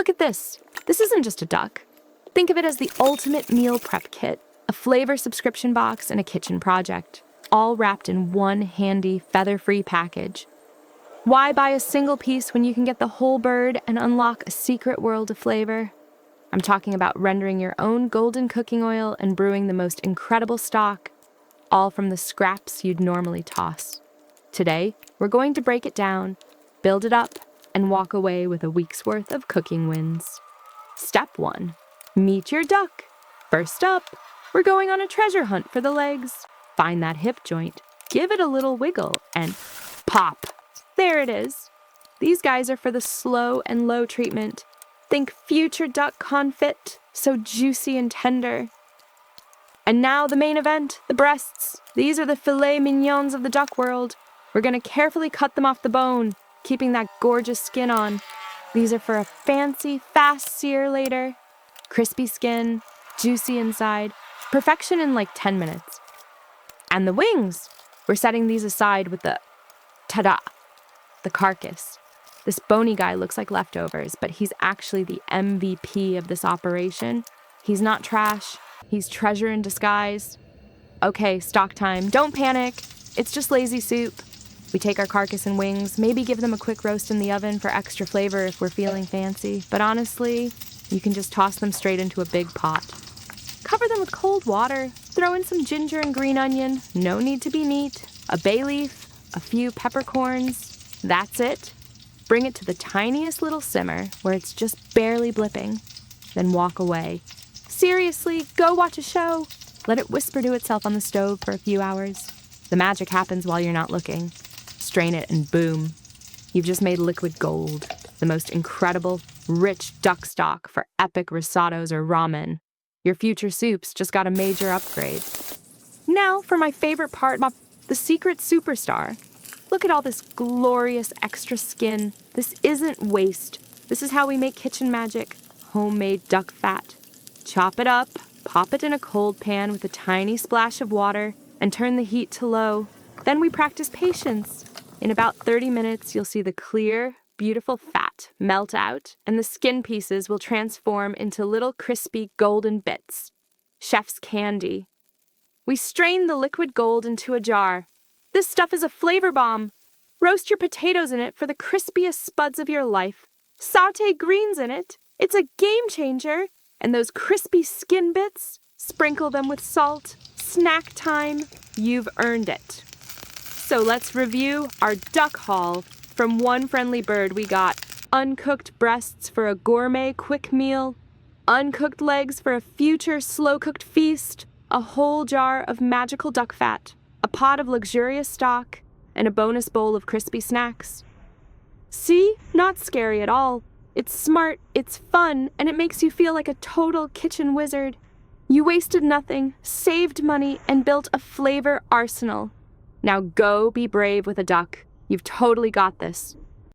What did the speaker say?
Look at this. This isn't just a duck. Think of it as the ultimate meal prep kit, a flavor subscription box, and a kitchen project, all wrapped in one handy, feather-free package. Why buy a single piece when you can get the whole bird and unlock a secret world of flavor? I'm talking about rendering your own golden cooking oil and brewing the most incredible stock, all from the scraps you'd normally toss. Today, we're going to break it down, build it up, and walk away with a week's worth of cooking wins. Step 1. Meet your duck. First up, we're going on a treasure hunt for the legs. Find that hip joint, give it a little wiggle, and pop. There it is. These guys are for the slow and low treatment. Think future duck confit, so juicy and tender. And now the main event, the breasts. These are the filet mignons of the duck world. We're going to carefully cut them off the bone, keeping that gorgeous skin on. These are for a fancy, fast sear later. Crispy skin, juicy inside, perfection in like 10 minutes. And the wings. We're setting these aside with the the carcass. This bony guy looks like leftovers, but he's actually the MVP of this operation. He's not trash. He's treasure in disguise. Okay, stock time. Don't panic. It's just lazy soup. We take our carcass and wings, maybe give them a quick roast in the oven for extra flavor if we're feeling fancy. But honestly, you can just toss them straight into a big pot. Cover them with cold water. Throw in some ginger and green onion. No need to be neat. A bay leaf, a few peppercorns. That's it. Bring it to the tiniest little simmer where it's just barely blipping. Then walk away. Seriously, go watch a show. Let it whisper to itself on the stove for a few hours. The magic happens while you're not looking. Strain it and boom. You've just made liquid gold. The most incredible, rich duck stock for epic risottos or ramen. Your future soups just got a major upgrade. Now for my favorite part, the secret superstar. Look at all this glorious extra skin. This isn't waste. This is how we make kitchen magic. Homemade duck fat. Chop it up, pop it in a cold pan with a tiny splash of water, and turn the heat to low. Then we practice patience. In about 30 minutes, you'll see the clear, beautiful fat melt out, and the skin pieces will transform into little crispy golden bits. Chef's candy. We strain the liquid gold into a jar. This stuff is a flavor bomb. Roast your potatoes in it for the crispiest spuds of your life. Sauté greens in it. It's a game changer. And those crispy skin bits, sprinkle them with salt. Snack time. You've earned it. So let's review our duck haul. From one friendly bird, we got uncooked breasts for a gourmet quick meal, uncooked legs for a future slow-cooked feast, a whole jar of magical duck fat, a pot of luxurious stock, and a bonus bowl of crispy snacks. See? Not scary at all. It's smart, it's fun, and it makes you feel like a total kitchen wizard. You wasted nothing, saved money, and built a flavor arsenal. Now go be brave with a duck. You've totally got this.